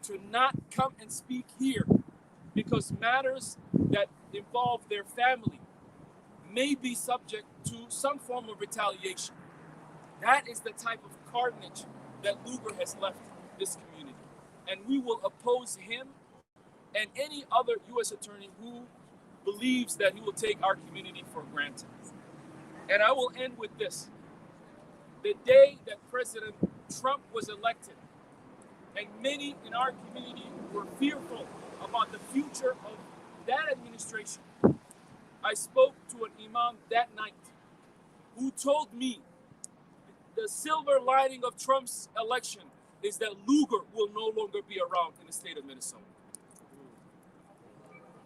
to not come and speak here because matters that involve their family may be subject to some form of retaliation. That is the type of carnage that Lugar has left this community. And we will oppose him and any other U.S. attorney who believes that he will take our community for granted. And I will end with this. The day that President Trump was elected, and many in our community were fearful about the future of that administration, I spoke to an imam that night who told me the silver lining of Trump's election is that Lugar will no longer be around in the state of Minnesota.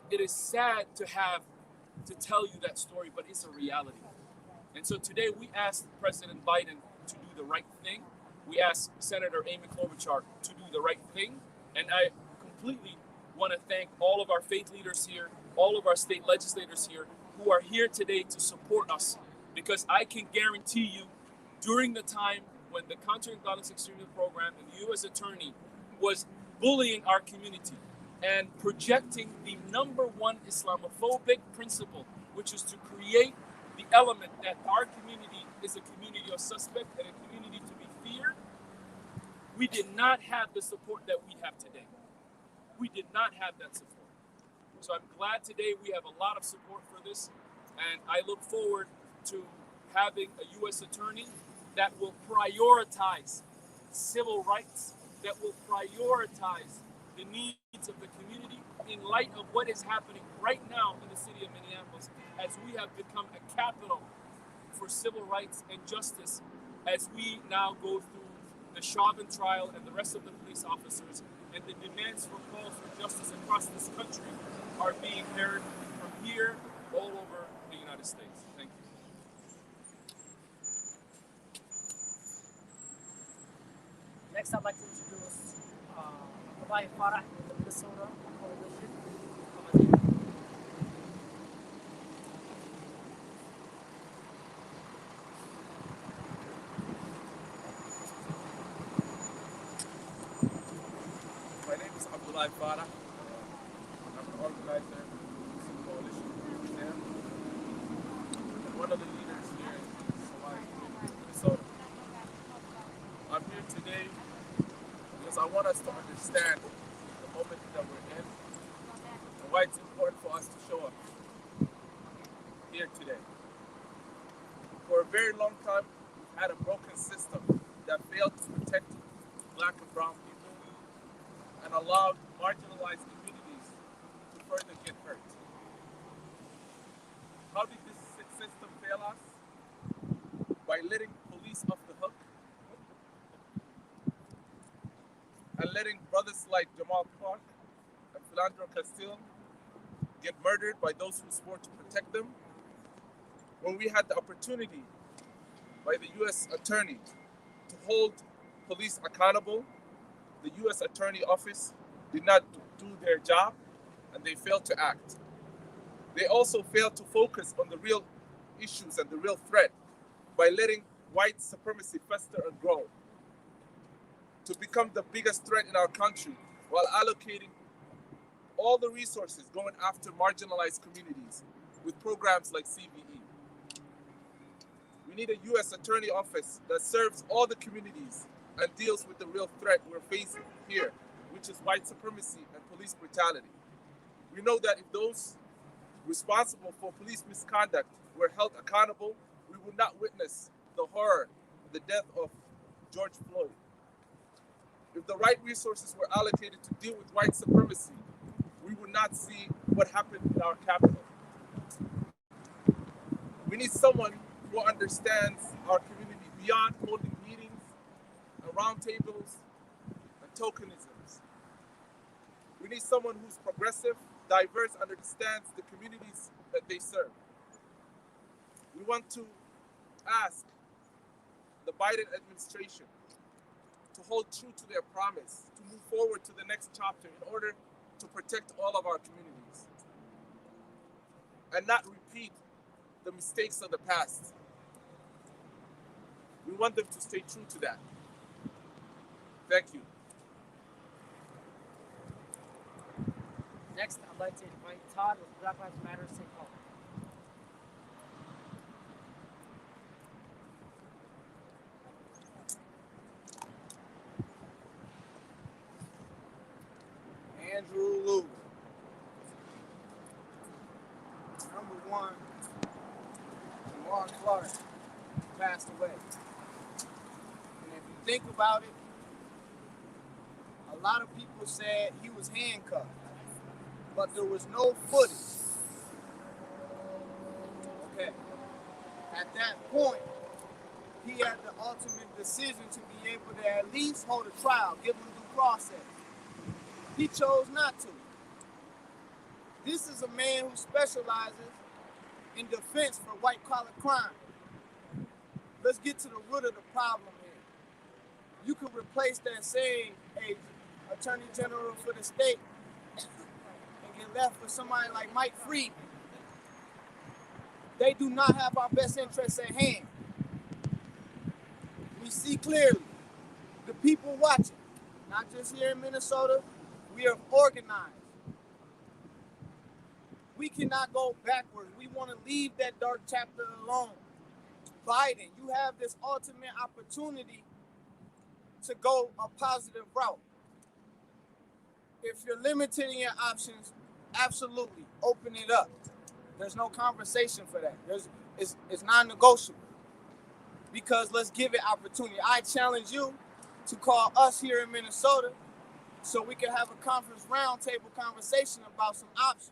It is sad to have to tell you that story, but it's a reality. And so today we asked President Biden to do the right thing. We asked Senator Amy Klobuchar to do the right thing. And I completely want to thank all of our faith leaders here, all of our state legislators here who are here today to support us. Because I can guarantee you, during the time when the Countering Violence Extremism Program and the U.S. Attorney was bullying our community and projecting the #1 Islamophobic principle, which is to create the element that our community is a community of suspect and a community to be feared, we did not have the support that we have today. We did not have that support. So I'm glad today we have a lot of support for this, and I look forward to having a U.S. attorney that will prioritize civil rights, that will prioritize the needs of the community in light of what is happening right now in the city of Minneapolis as we have become a capital for civil rights and justice as we now go through the Chauvin trial and the rest of the police officers, and the demands for calls for justice across this country are being heard from here all over the United States. Thank you. Next, I'd like to introduce Abdullah Farah from the Minnesota Coalition. My name is Abdullah Farah. I'm an organizer of the Coalition here and one of the leaders here in Somali community, Minnesota. I'm here today because I want us to understand the moment that we're in and why it's important for us to show up here today. For a very long time, we've had a broken system that failed to protect Black and brown people and allowed marginalized communities to further get hurt. How did this system fail us? By letting police off the hook and letting brothers like Jamal Clark and Philandro Castile get murdered by those who swore to protect them. When we had the opportunity by the U.S. Attorney to hold police accountable, the U.S. Attorney Office did not do their job and they failed to act. They also failed to focus on the real issues and the real threat by letting white supremacy fester and grow to become the biggest threat in our country while allocating all the resources going after marginalized communities with programs like CVE. We need a U.S. Attorney Office that serves all the communities and deals with the real threat we're facing here, which is white supremacy and police brutality. We know that if those responsible for police misconduct were held accountable, we would not witness the horror, the death of George Floyd. If the right resources were allocated to deal with white supremacy, we would not see what happened in our capital. We need someone who understands our community beyond holding meetings and roundtables and tokenisms. We need someone who's progressive, diverse, and understands the communities that they serve. We want to ask the Biden administration to hold true to their promise, to move forward to the next chapter in order to protect all of our communities and not repeat the mistakes of the past. We want them to stay true to that. Thank you. Next, I'd like to invite Todd with Black Lives Matter St. Paul. Andrew Lund, number one, Mark Clark passed away. And if you think about it, a lot of people said he was handcuffed, but there was no footage. Okay. At that point, he had the ultimate decision to be able to at least hold a trial, give him due process. He chose not to. This is a man who specializes in defense for white-collar crime. Let's get to the root of the problem here. You can replace that saying, a attorney general for the state, and get left with somebody like Mike Friedman. They do not have our best interests at hand. We see clearly the people watching, not just here in Minnesota, we are organized. We cannot go backwards. We want to leave that dark chapter alone. Biden, you have this ultimate opportunity to go a positive route. If you're limiting your options, absolutely open it up. There's no conversation for that. It's non-negotiable. Because let's give it opportunity. I challenge you to call us here in Minnesota so we can have a conference roundtable conversation about some options.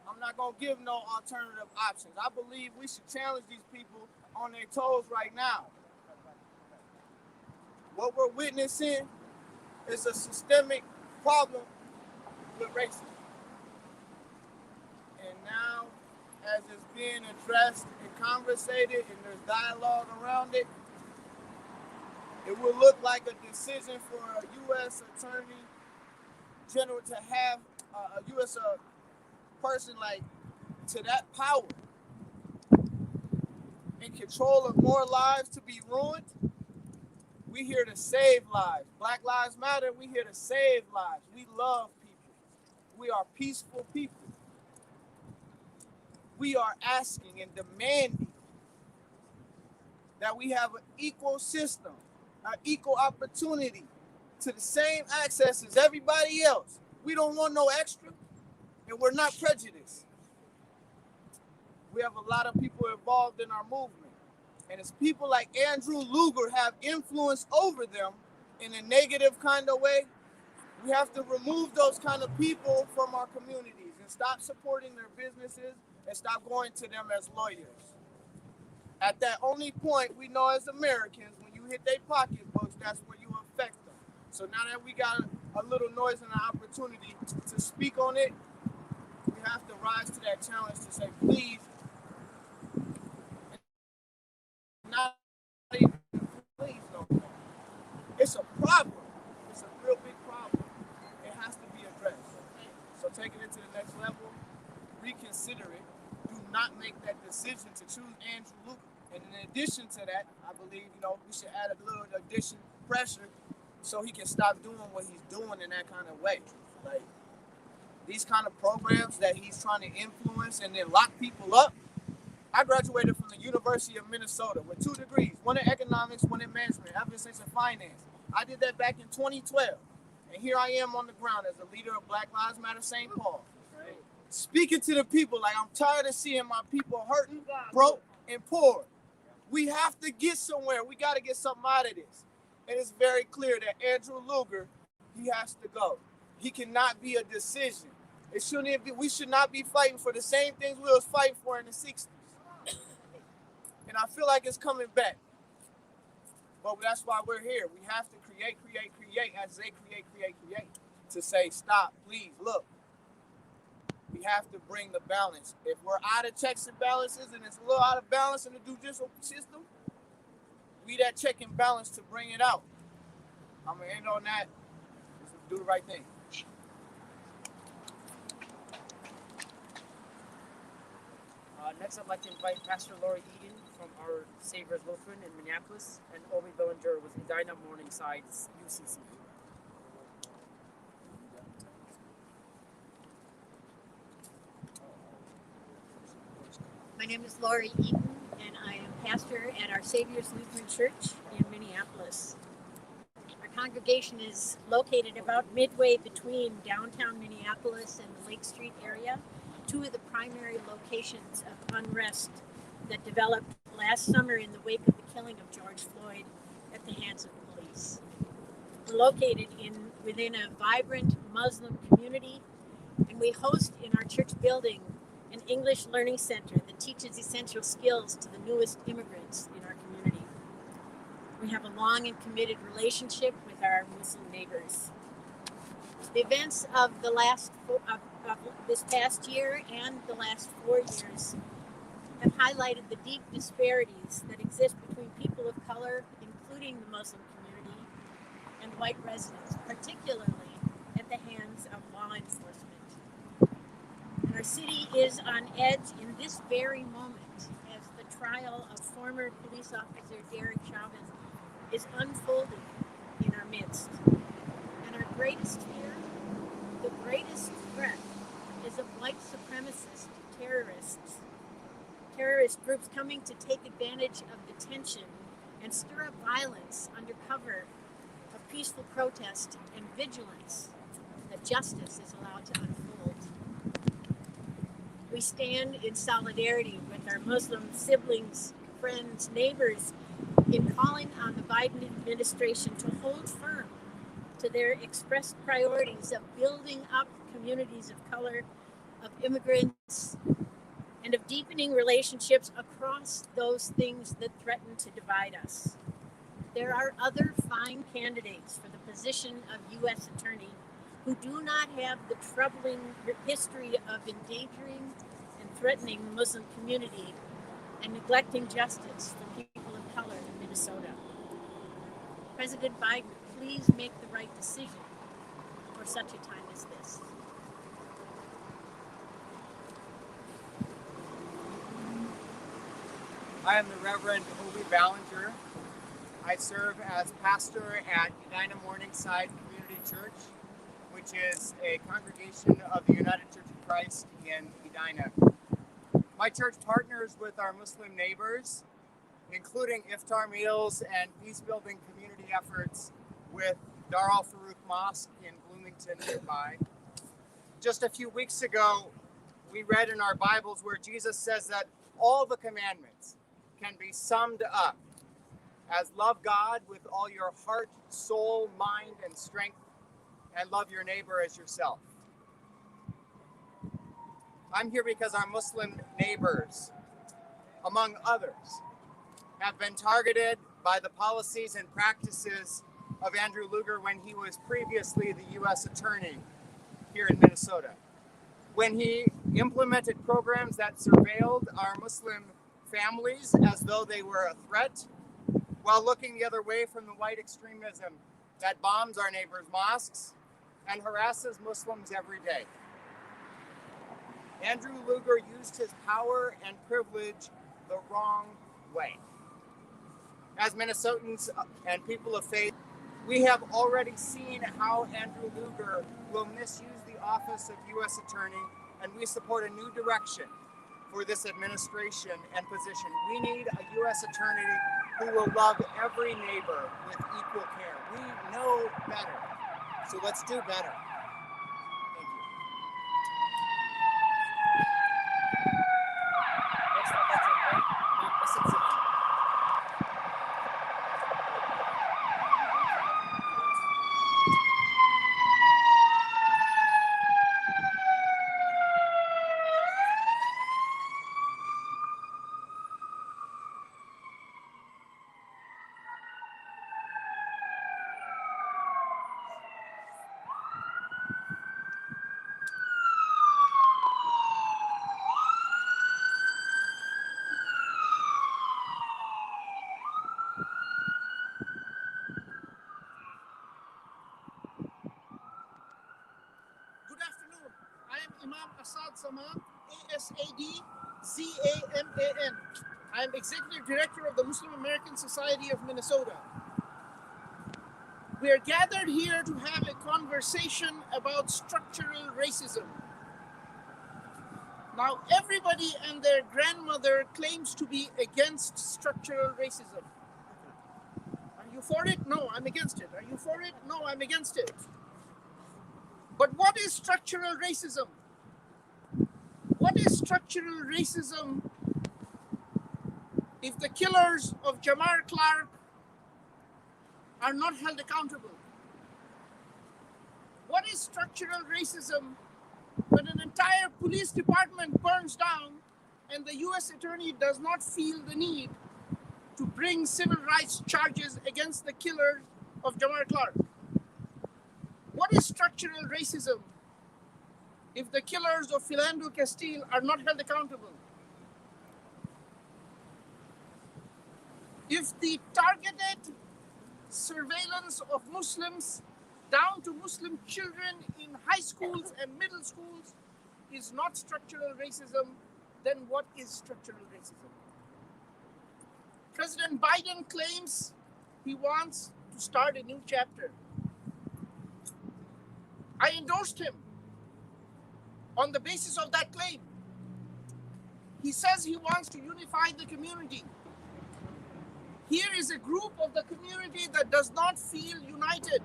I'm not going to give no alternative options. I believe we should challenge these people on their toes right now. What we're witnessing is a systemic problem with racism. And now, as it's being addressed and conversated and there's dialogue around it, it will look like a decision for a U.S. Attorney General to have a U.S. person like to that power and control of more lives to be ruined. We here to save lives. Black Lives Matter, we here to save lives. We love people. We are peaceful people. We are asking and demanding that we have an equal system, an equal opportunity to the same access as everybody else. We don't want no extra, and we're not prejudiced. We have a lot of people involved in our movement. And it's people like Andrew Lund have influence over them in a negative kind of way. We have to remove those kind of people from our communities and stop supporting their businesses and stop going to them as lawyers. At that only point, we know as Americans, when you hit their pocketbooks, that's where you affect them. So now that we got a little noise and an opportunity to speak on it, we have to rise to that challenge to say, please, not even please no more. It's a problem. It's a real big problem. It has to be addressed. So taking it to the next level, reconsider it. Do not make that decision to choose Andrew Lund. And in addition to that, I believe, we should add a little addition pressure so he can stop doing what he's doing in that kind of way. Like these kind of programs that he's trying to influence and then lock people up. I graduated from the University of Minnesota with 2 degrees, one in economics, one in management, emphasis in finance. I did that back in 2012. And here I am on the ground as a leader of Black Lives Matter St. Paul. Right. Speaking to the people, like I'm tired of seeing my people hurting, broke, and poor. We have to get somewhere. We got to get something out of this. And it's very clear that Andrew Lund, he has to go. He cannot be a decision. It shouldn't be. We should not be fighting for the same things we was fighting for in the 60s. And I feel like it's coming back. But that's why we're here. We have to create as they create. To say, stop, please, look. We have to bring the balance. If we're out of checks and balances and it's a little out of balance in the judicial system, we that check and balance to bring it out. I'm going to end on that. Let's do the right thing. Next, I'd like to invite Pastor Lori Egan from our Savior's Lutheran in Minneapolis and Obi Billinger with Edina Morningside's UCC. My name is Lori Eaton, and I am pastor at Our Savior's Lutheran Church in Minneapolis. Our congregation is located about midway between downtown Minneapolis and the Lake Street area, two of the primary locations of unrest that developed last summer in the wake of the killing of George Floyd at the hands of police. We're located within a vibrant Muslim community, and we host in our church building an English learning center that teaches essential skills to the newest immigrants in our community. We have a long and committed relationship with our Muslim neighbors. The events of this past year and the last 4 years have highlighted the deep disparities that exist between people of color, including the Muslim community, and white residents, particularly at the hands of law enforcement. And our city is on edge in this very moment as the trial of former police officer Derek Chauvin is unfolding in our midst. And our greatest fear, the greatest threat, is of white supremacist terrorist groups coming to take advantage of the tension and stir up violence under cover of peaceful protest and vigilance that justice is allowed to unfold. We stand in solidarity with our Muslim siblings, friends, neighbors in calling on the Biden administration to hold firm to their expressed priorities of building up communities of color, of immigrants, and of deepening relationships across those things that threaten to divide us. There are other fine candidates for the position of U.S. Attorney who do not have the troubling history of endangering and threatening the Muslim community and neglecting justice for people of color in Minnesota. President Biden, please make the right decision for such a time as this. I am the Reverend Obi Ballinger. I serve as pastor at Edina Morningside Community Church, which is a congregation of the United Church of Christ in Edina. My church partners with our Muslim neighbors, including iftar meals and peace-building community efforts with Dar al-Farouk Mosque in Bloomington nearby. Just a few weeks ago, we read in our Bibles where Jesus says that all the commandments can be summed up as love God with all your heart, soul, mind, and strength, and love your neighbor as yourself. I'm here because our Muslim neighbors, among others, have been targeted by the policies and practices of Andrew Lund when he was previously the U.S. Attorney here in Minnesota. When he implemented programs that surveilled our Muslim families as though they were a threat, while looking the other way from the white extremism that bombs our neighbors' mosques and harasses Muslims every day. Andrew Lund used his power and privilege the wrong way. As Minnesotans and people of faith, we have already seen how Andrew Lund will misuse the office of U.S. Attorney, and we support a new direction for this administration and position. We need a U.S. Attorney who will love every neighbor with equal care. We know better, so let's do better. Thank you. Next, I'd like to invite Mount Essexon. Good afternoon. I am Imam Asad Zaman, ASADZAMAN. I am Executive Director of the Muslim American Society of Minnesota. We are gathered here to have a conversation about structural racism. Now, everybody and their grandmother claims to be against structural racism. Are you for it? No, I'm against it. Are you for it? No, I'm against it. But what is structural racism? What is structural racism if the killers of Jamar Clark are not held accountable? What is structural racism when an entire police department burns down and the US attorney does not feel the need to bring civil rights charges against the killers of Jamar Clark? What is structural racism if the killers of Philando Castile are not held accountable? If the targeted surveillance of Muslims down to Muslim children in high schools and middle schools is not structural racism, then what is structural racism? President Biden claims he wants to start a new chapter. I endorsed him on the basis of that claim. He says he wants to unify the community. Here is a group of the community that does not feel united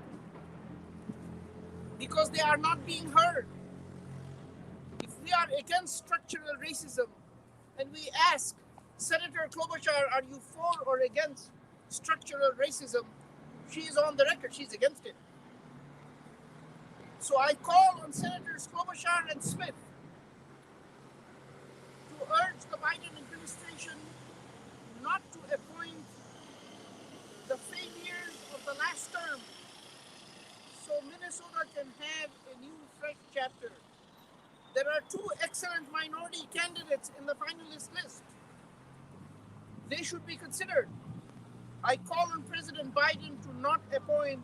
because they are not being heard. If we are against structural racism and we ask Senator Klobuchar, are you for or against structural racism? She is on the record, she's against it. So I call on Senators Klobuchar and Smith to urge the Biden administration not to appoint the failures of the last term so Minnesota can have a new fresh chapter. There are two excellent minority candidates in the finalist list. They should be considered. I call on President Biden to not appoint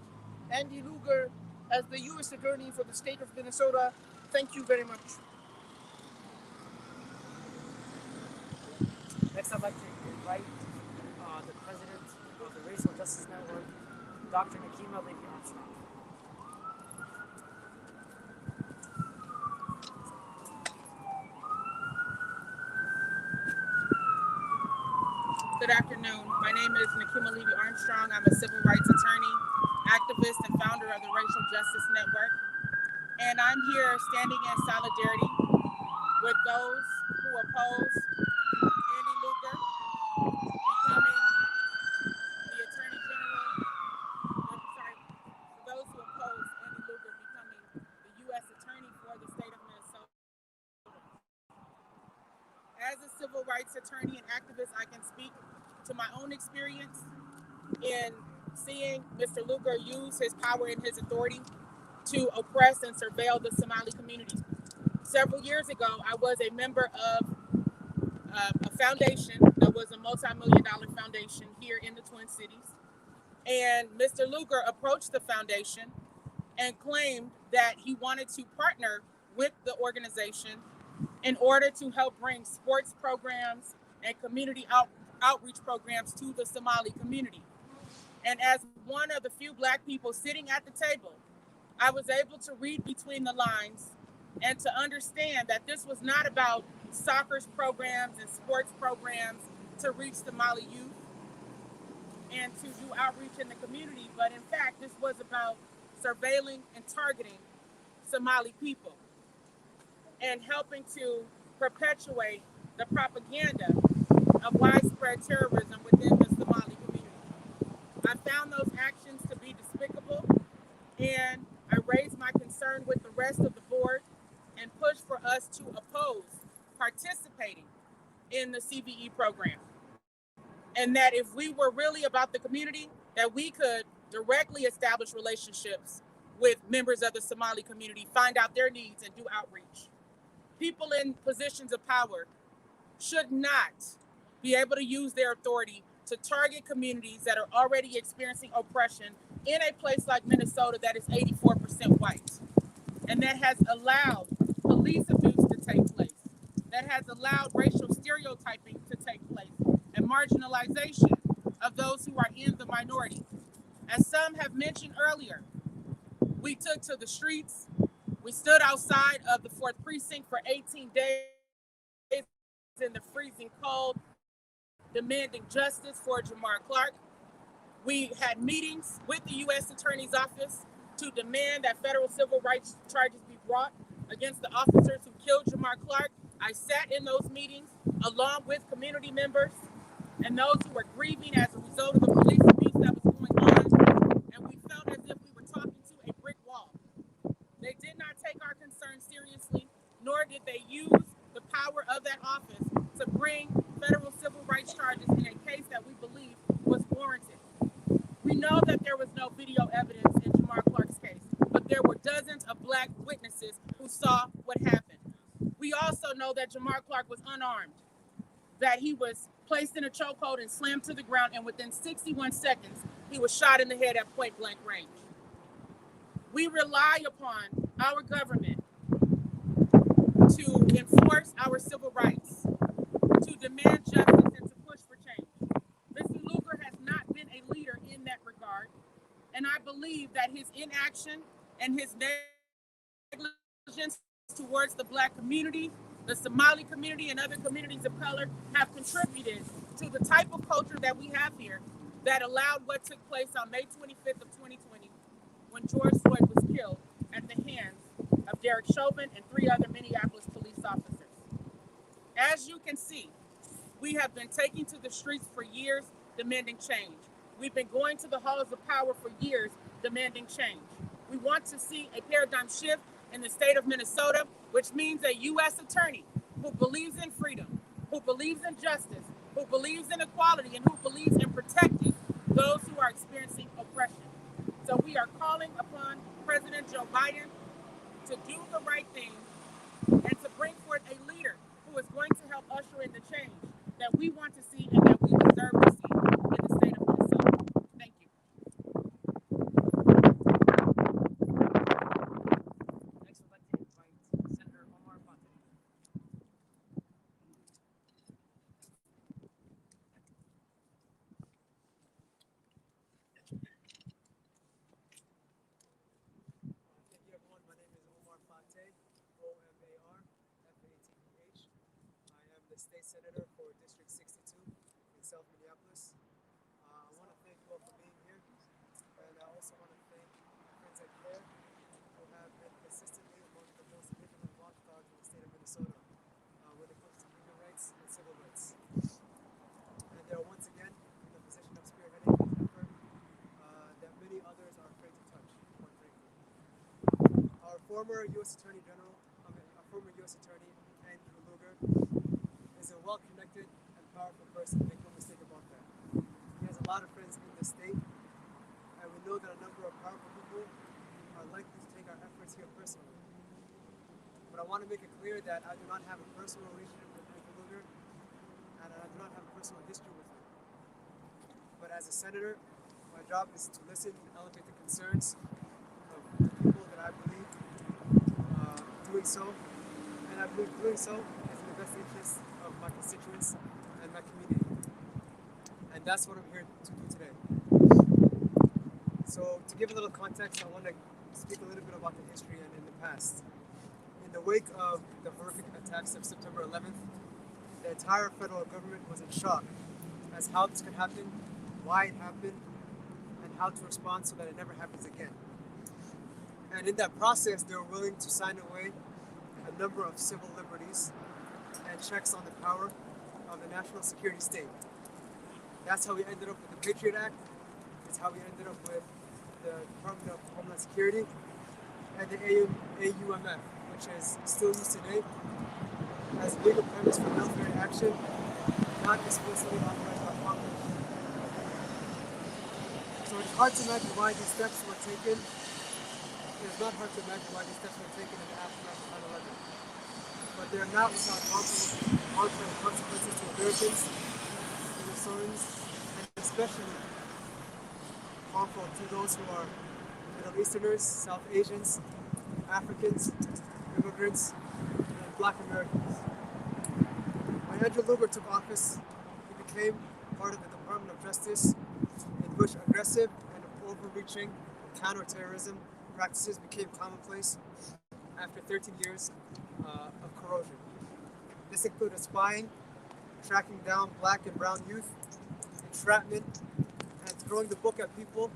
Andy Lugar as the U.S. Attorney for the state of Minnesota. Thank you very much. Next, I'd like to invite the president of the Racial Justice Network, Dr. Nakima Levy-Armstrong. Good afternoon. My name is Nakima Levy-Armstrong. I'm a civil rights attorney, activist, and founder of the Racial Justice Network. And I'm here standing in solidarity with those who oppose Andy Lugar becoming the Attorney General. For those who oppose Andy Lugar becoming the U.S. Attorney for the state of Minnesota. As a civil rights attorney and activist, I can speak to my own experience in seeing Mr. Lugar use his power and his authority to oppress and surveil the Somali community. Several years ago, I was a member of a foundation that was a multi-million-dollar foundation here in the Twin Cities. And Mr. Lugar approached the foundation and claimed that he wanted to partner with the organization in order to help bring sports programs and community outreach programs to the Somali community. And as one of the few Black people sitting at the table, I was able to read between the lines and to understand that this was not about soccer programs and sports programs to reach Somali youth and to do outreach in the community, but in fact, this was about surveilling and targeting Somali people and helping to perpetuate the propaganda of widespread terrorism within the Somali community. I found those actions to be despicable, and I raised my concern with the rest of the board and pushed for us to oppose participating in the CVE program. And that if we were really about the community, that we could directly establish relationships with members of the Somali community, find out their needs and do outreach. People in positions of power should not be able to use their authority to target communities that are already experiencing oppression in a place like Minnesota that is 84% white, and that has allowed police abuse to take place, that has allowed racial stereotyping to take place, and marginalization of those who are in the minority. As some have mentioned earlier, we took to the streets, we stood outside of the 4th precinct for 18 days in the freezing cold, demanding justice for Jamar Clark. We had meetings with the U.S. Attorney's Office to demand that federal civil rights charges be brought against the officers who killed Jamar Clark. I sat in those meetings along with community members and those who were grieving as a result of the police abuse that was going on, and we felt as if we were talking to a brick wall. They did not take our concerns seriously, nor did they use the power of that office to bring federal civil rights charges in a case that we believe was warranted. We know that there was no video evidence in Jamar Clark's case, but there were dozens of Black witnesses who saw what happened. We also know that Jamar Clark was unarmed, that he was placed in a chokehold and slammed to the ground, and within 61 seconds, he was shot in the head at point blank range. We rely upon our government to enforce our civil rights, to demand justice, and to push for change. Mr. Lugar has not been a leader in that regard, and I believe that his inaction and his negligence towards the Black community, the Somali community, and other communities of color have contributed to the type of culture that we have here that allowed what took place on May 25th of 2020 when George Floyd was killed at the hands of Derek Chauvin and 3 other Minneapolis police officers. As you can see, we have been taking to the streets for years demanding change. We've been going to the halls of power for years demanding change. We want to see a paradigm shift in the state of Minnesota, which means a U.S. attorney who believes in freedom, who believes in justice, who believes in equality, and who believes in protecting those who are experiencing oppression. So we are calling upon President Joe Biden to do the right thing and to bring forth a leader who is going to help usher in the change that we want to see and that we deserve to see in the state of Minnesota. Thank you. Next, I'd like to invite Senator Omar Fonte. Thank you, everyone. My name is Omar Fonte, O-M-A-R-F-A-T-E-H. I am the state senator for District 62 in South Minneapolis. I want to thank you all for being here, and I also want to thank my friends at CAIR who have been consistently among the most vigilant watchdogs in the state of Minnesota when it comes to human rights and civil rights. And they are once again in the position of spearheading an effort that many others are afraid to touch, quite frankly. Our former U.S. Attorney General, our former U.S. Attorney Andrew Lund is a well-connected and powerful person. Make no mistake about that. He has a lot of friends in the state, and we know that a number of powerful people are likely to take our efforts here personally. But I want to make it clear that I do not have a personal relationship with Andrew Lund, and I do not have a personal history with him. But as a senator, my job is to listen and elevate the concerns of the people that I believe doing so, and I believe doing so is in the best interest of my constituents and my community. And that's what I'm here to do today. So to give a little context, I want to speak a little bit about the history and in the past. In the wake of the horrific attacks of September 11th, the entire federal government was in shock as how this could happen, why it happened, and how to respond so that it never happens again. And in that process, they were willing to sign away a number of civil liberties and checks on the power of the national security state. That's how we ended up with the Patriot Act. It's how we ended up with the Department of Homeland Security and the AUMF, which is still used today as a legal premise for military action, not explicitly authorized by Congress. So it's hard to imagine why these steps were taken. It's not hard to imagine why these steps were taken in the aftermath of 9/11. But they're not without long-term consequences to Americans, Minnesotans, and especially harmful to those who are Middle Easterners, South Asians, Africans, immigrants, and Black Americans. When Andrew Lund took office, he became part of the Department of Justice, in which aggressive and overreaching counterterrorism practices became commonplace after 13 years of corrosion. This included spying tracking down black and brown youth, entrapment, and throwing the book at people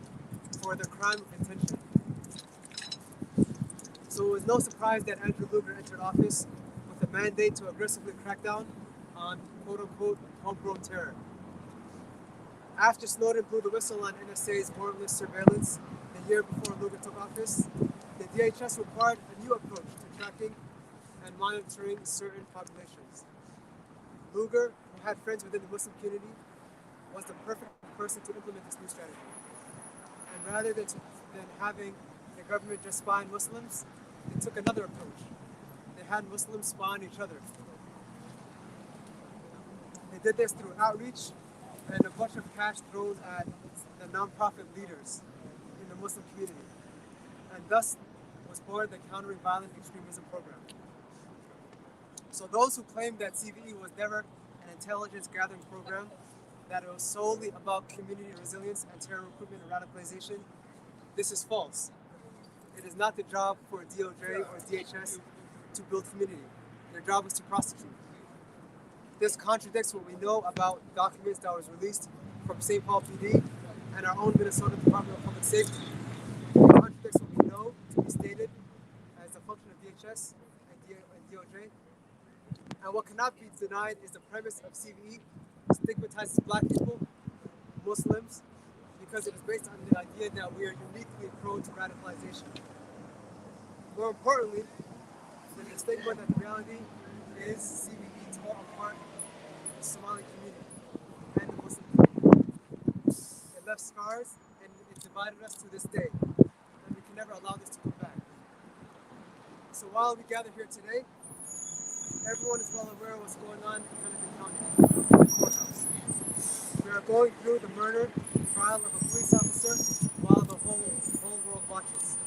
for their crime of intention. So it was no surprise that Andrew Lugar entered office with a mandate to aggressively crack down on quote-unquote homegrown terror. After Snowden blew the whistle on NSA's warrantless surveillance the year before Lugar took office, the DHS required a new approach to tracking and monitoring certain populations. Lugar, who had friends within the Muslim community, was the perfect person to implement this new strategy. And rather than having the government just spy on Muslims, they took another approach. They had Muslims spy on each other. They did this through outreach and a bunch of cash thrown at the non-profit leaders in the Muslim community. And thus was born the Countering Violent Extremism program. So those who claim that CVE was never an intelligence gathering program, that it was solely about community resilience and terror recruitment and radicalization, this is false. It is not the job for DOJ or DHS to build community. Their job is to prosecute. This contradicts what we know about documents that was released from St. Paul PD and our own Minnesota Department of Public Safety. It contradicts what we know to be stated as a function of DHS and DOJ. And what cannot be denied is the premise of CVE stigmatizes Black people, Muslims, because it is based on the idea that we are uniquely prone to radicalization. More importantly, the stigma that the reality is CVE tore apart the Somali community and the Muslim community. It left scars and it divided us to this day, and we can never allow this to come back. So while we gather here today, everyone is well aware of what's going on in Hennepin County, the courthouse. We are going through the murder trial of a police officer while the whole world watches.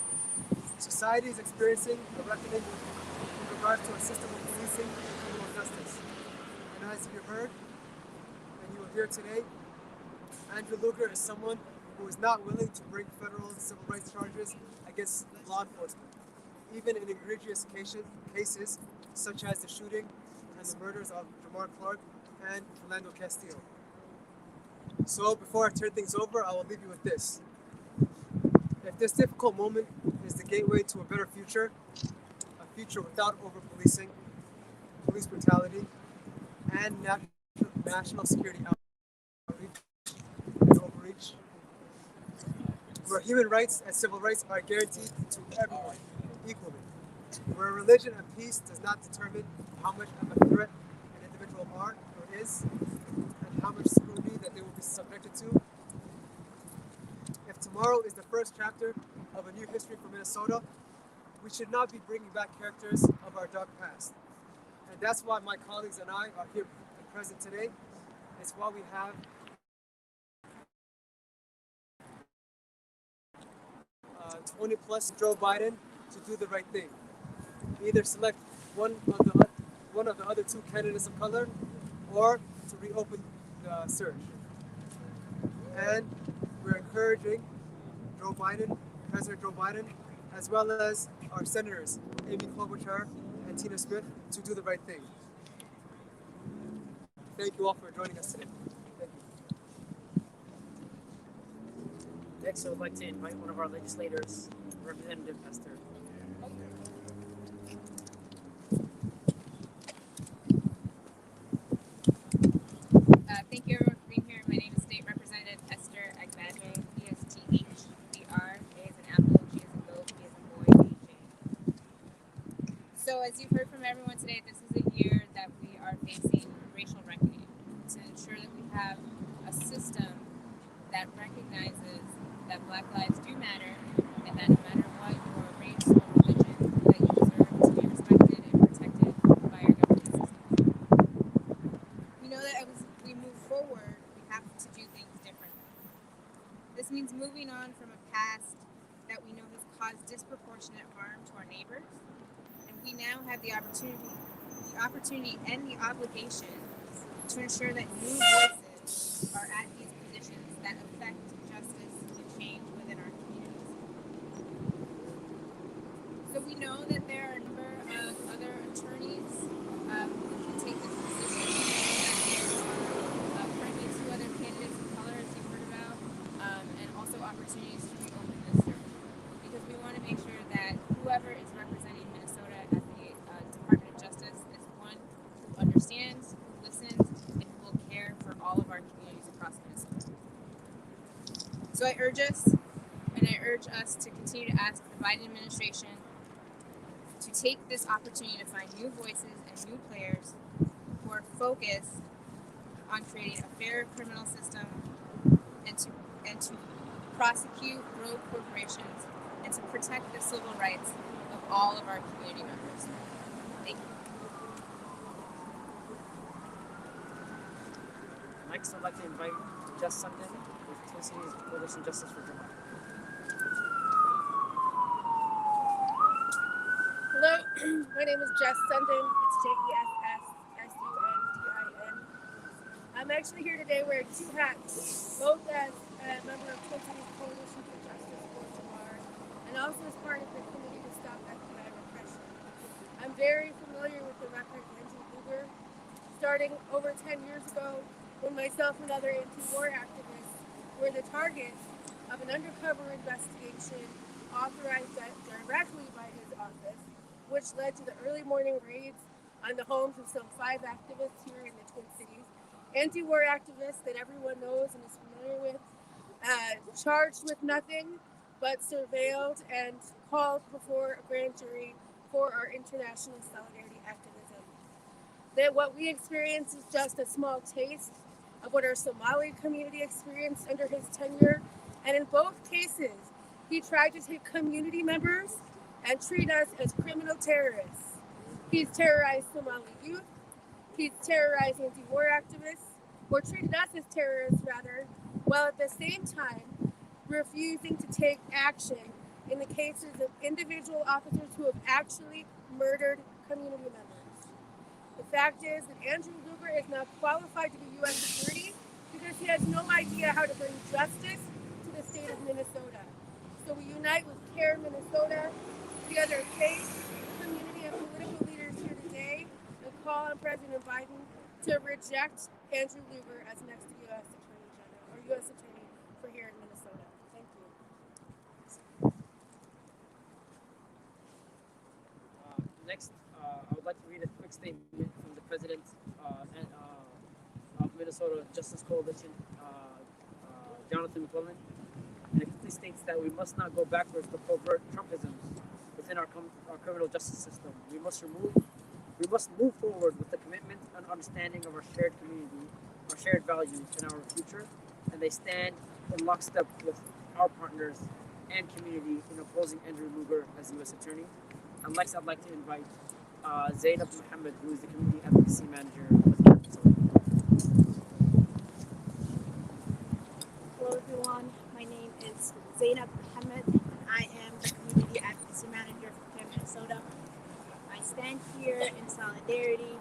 Society is experiencing a reckoning in regards to a system of policing and criminal justice. And as you heard, and you will hear today, Andrew Lugar is someone who is not willing to bring federal and civil rights charges against law enforcement, even in egregious cases such as the shooting and the murders of Jamar Clark and Philando Castile. So before I turn things over, I will leave you with this. If this difficult moment is the gateway to a better future, a future without over-policing, police brutality, and national security outreach and overreach, where human rights and civil rights are guaranteed to everyone equally, where religion and peace does not determine how much of a threat an individual are or is, and how much scrutiny that they will be subjected to. If tomorrow is the first chapter of a new history for Minnesota, we should not be bringing back characters of our dark past. And that's why my colleagues and I are here present today. It's why we have 20 plus Joe Biden to do the right thing. Either select one of the other two candidates of color, or to reopen the search. And we're encouraging Joe Biden, President Joe Biden, as well as our senators, Amy Klobuchar and Tina Smith, to do the right thing. Thank you all for joining us today. Thank you. Next, I would like to invite one of our legislators, Representative Esther. Thank you everyone for being here. My name is State Representative Esther Agbadre, ESTH. A is an apple, G is a goat, B is a boy, AJ. So as you've heard from everyone today, this is a year that we are facing racial reckoning to ensure that we have a system that recognizes that Black lives do matter, and that no matter what your race or religion, that you deserve to be respected and protected by our government system. We know that as we move forward, we have to do things differently. This means moving on from a past that we know has caused disproportionate harm to our neighbors, and we now have the opportunity and the obligation to ensure that new voices are at these positions that affect justice and change within our communities. So we know that there are a number of other attorneys who can take this position. opportunities to reopen this circle because we want to make sure that whoever is representing Minnesota at the Department of Justice is one who understands, who listens, and who will care for all of our communities across Minnesota. So I urge us, and I urge us to continue to ask the Biden administration to take this opportunity to find new voices and new players who are focused on creating a fair criminal system and to prosecute rogue corporations and to protect the civil rights of all of our community members. Thank you. Next, I'd like to invite Jess Sundin with Twin Cities Coalition Justice for Vermont. Hello, my name is Jess Sundin. It's JESSSUNDIN. I'm actually here today wearing two hats, both as a member of Twin Cities Coalition for Justice for Vermont and also as part of the Committee to Stop FBI Repression. I'm very familiar with the record of Andrew Lund, starting over 10 years ago when myself and other anti-war activists were the targets of an undercover investigation authorized directly by his office, which led to the early morning raids on the homes of some 5 activists here in the Twin Cities. Anti-war activists that everyone knows and is familiar with, charged with nothing but surveilled and called before a grand jury for our international solidarity activism. That what we experienced is just a small taste of what our Somali community experienced under his tenure, and in both cases, he tried to take community members and treat us as criminal terrorists. He's terrorized Somali youth, he's terrorized anti-war activists, or treated us as terrorists rather, while at the same time refusing to take action in the cases of individual officers who have actually murdered community members. The fact is that Andrew Lund is not qualified to be U.S. attorney because he has no idea how to bring justice to the state of Minnesota. So we unite with CAIR Minnesota, the other faith, community, and political leaders here today, and call on President Biden to reject Andrew Lund as next U.S. Attorney General or U.S. Attorney for here in Minnesota. Thank you. Next, I would like to read a quick statement from the President of Minnesota Justice Coalition, Jonathan McClellan. And it clearly states that we must not go backwards to covert Trumpisms within our criminal justice system. We must move forward with the commitment and understanding of our shared community, our shared values, and our future. And they stand in lockstep with our partners and community in opposing Andrew Lund as U.S. Attorney. And next, I'd like to invite Zainab Mohammed, who is the Community Advocacy Manager with CAIR Mn. Hello everyone, my name is Zainab Mohammed and I am the Community Advocacy Manager for CAIR Minnesota. I stand here in solidarity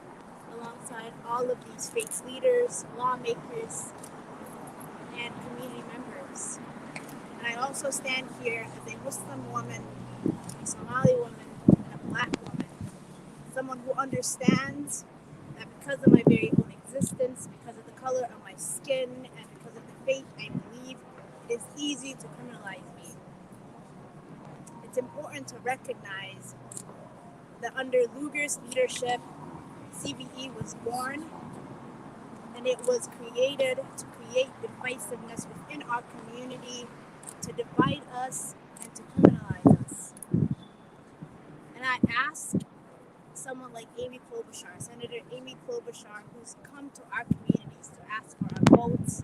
alongside all of these faith leaders, lawmakers, and community members. And I also stand here as a Muslim woman, a Somali woman, and a Black woman. Someone who understands that because of my very own existence, because of the color of my skin, and because of the faith I believe, it is easy to criminalize me. It's important to recognize that under Lugar's leadership, CVE was born, and it was created to create divisiveness within our community, to divide us and to criminalize us. And I ask someone like Amy Klobuchar, Senator Amy Klobuchar, who's come to our communities to ask for our votes,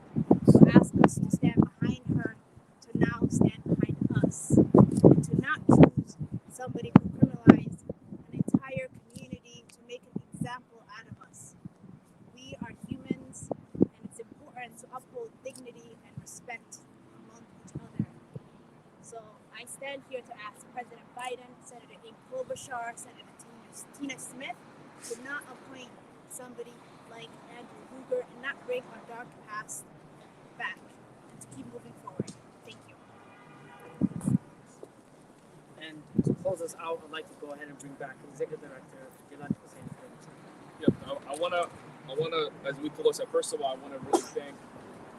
to ask us to stand behind her, to now stand behind us, and to not choose somebody who criminalized an entire community to make an example out of us. We are humans, and it's important to uphold dignity and respect among each other. So I stand here to ask President Biden, Senator Amy Klobuchar, Senator Tina Smith to not appoint somebody like Andrew Lund and not bring our dark past back, and to keep moving forward. Thank you. And to close us out, I'd like to go ahead and bring back Executive Director Yolanda Hussein. Yeah, I wanna, as we close, first of all, I wanna really thank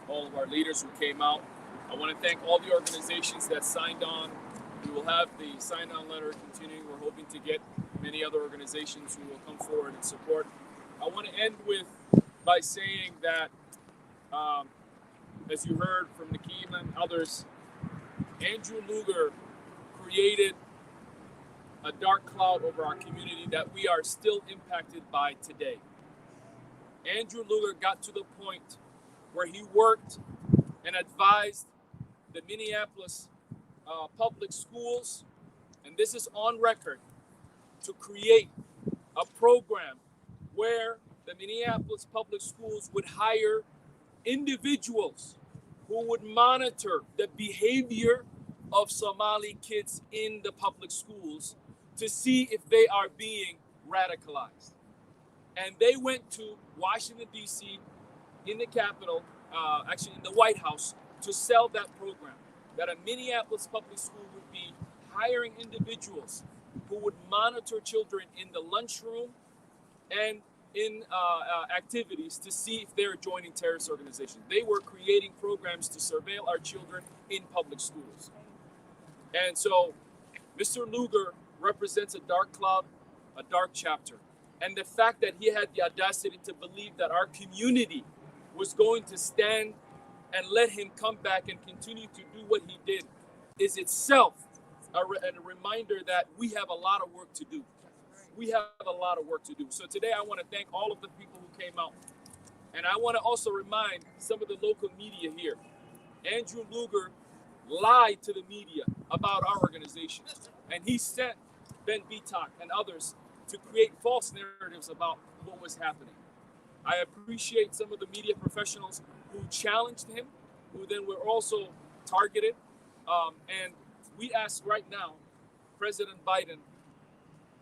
all of our leaders who came out I want to thank all the organizations that signed on. We will have the sign-on letter continuing. We're hoping to get many other organizations who will come forward and support. I want to end by saying that, as you heard from Nakeem and others, Andrew Lugar created a dark cloud over our community that we are still impacted by today. Andrew Lugar got to the point where he worked and advised the Minneapolis public schools, and this is on record, to create a program where the Minneapolis public schools would hire individuals who would monitor the behavior of Somali kids in the public schools to see if they are being radicalized. And they went to Washington, D.C., in the Capitol, actually in the White House, to sell that program, that a Minneapolis public school would be hiring individuals who would monitor children in the lunchroom and in activities to see if they're joining terrorist organizations. They were creating programs to surveil our children in public schools. And so Mr. Lugar represents a dark cloud, a dark chapter. And the fact that he had the audacity to believe that our community was going to stand and let him come back and continue to do what he did is itself a reminder that we have a lot of work to do. We have a lot of work to do. So today I want to thank all of the people who came out. And I want to also remind some of the local media here. Andrew Lugar lied to the media about our organization. And he sent Ben Bitak and others to create false narratives about what was happening. I appreciate some of the media professionals who challenged him, who then were also targeted. And we ask right now, President Biden,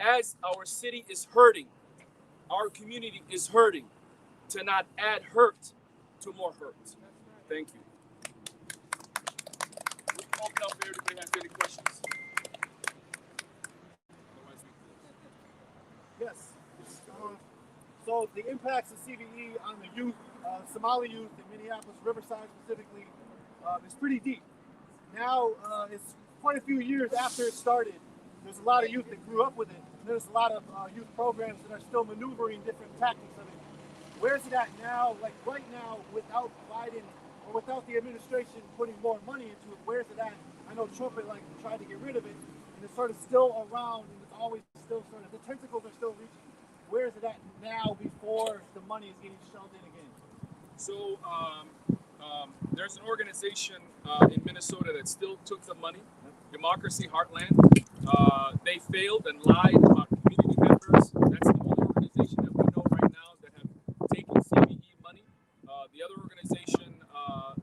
as our city is hurting, our community is hurting, to not add hurt to more hurt. Thank you. We'll open up for everybody has any questions. Yes. So the impacts of CVE on the youth, Somali youth in Minneapolis, Riverside specifically, is pretty deep. Now, it's quite a few years after it started. There's a lot of youth that grew up with it. There's a lot of youth programs that are still maneuvering different tactics of it. Where's it at now? Like right now, without Biden or without the administration putting more money into it, where's it at? I know Trump had tried to get rid of it, and it's sort of still around, and it's always still sort of, the tentacles are still reaching. Where is it at now before the money is getting shelled in again? So there's an organization in Minnesota that still took the money, Democracy Heartland. They failed and lied about community members. That's the only organization that we know right now that have taken CVE money. The other organization,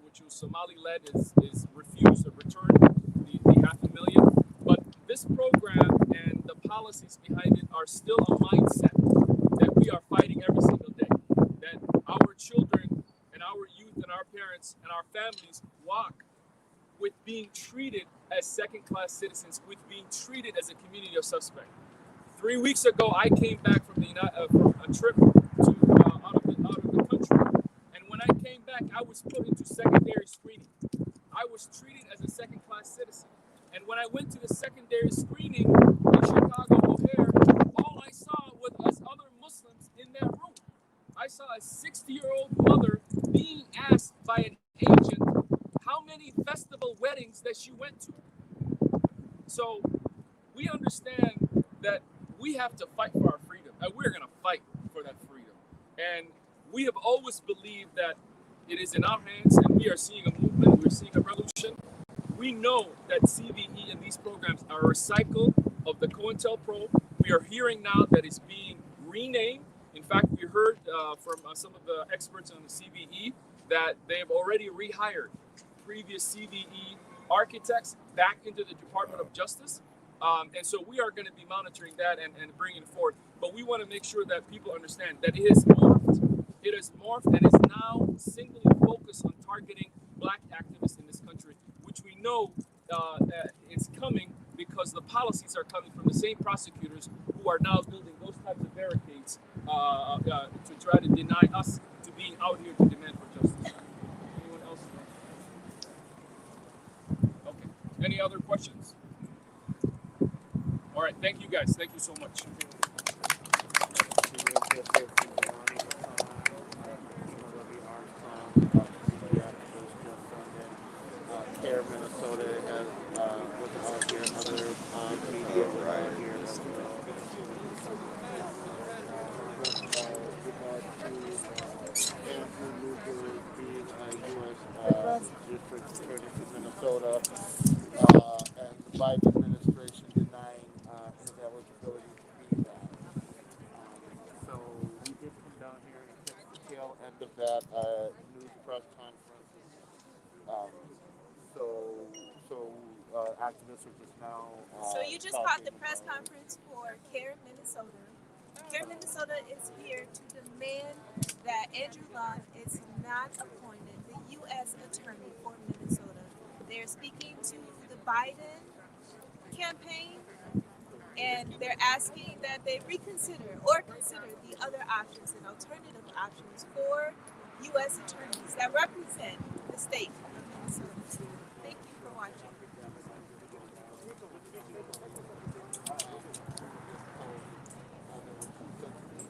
which was Somali-led, is refused to return the $500,000. But this program and the policies behind it are still a mindset that we are fighting every single day. That our children and our youth and our parents and our families walk with being treated as second-class citizens, with being treated as a community of suspect. 3 weeks ago, I came back from from a trip to out of the country, and when I came back, I was put into secondary screening. I was treated as a second-class citizen, and when I went to the secondary screening in Chicago O'Hare, all I saw was other Muslims in that room. I saw a 60-year-old mother being asked by an agent how many festival weddings that she went to. So we understand that we have to fight for our freedom, and we're going to fight for that freedom. And we have always believed that it is in our hands, and we are seeing a movement, we're seeing a revolution. We know that CVE and these programs are a recycle of the COINTELPRO. We are hearing now that it's being renamed. In fact, we heard from some of the experts on the CVE that they have already rehired previous CVE architects back into the Department of Justice. And so we are going to be monitoring that and bringing it forward. But we want to make sure that people understand that it is morphed. It is morphed and is now singly focused on targeting Black activists in this country, which we know is coming because the policies are coming from the same prosecutors who are now building those types of barricades to try to deny us to being out here to demand for justice. Anyone else? Any other questions? All right, thank you guys. Thank you so much. CAIR Minnesota has was out here, other media were out here as well. Andrew Lund being a U.S. District Attorney for Minnesota, and the Biden administration denying his eligibility to be that. So we did come down here and catch the tail end of that news press conference. Um, activists are just now. So you just caught the press conference for CAIR Minnesota. CAIR Minnesota is here to demand that Andrew Lund is not appointed the U.S. Attorney for Minnesota. They're speaking to the Biden campaign, and they're asking that they reconsider or consider the other options and alternative options for U.S. attorneys that represent the state of Minnesota.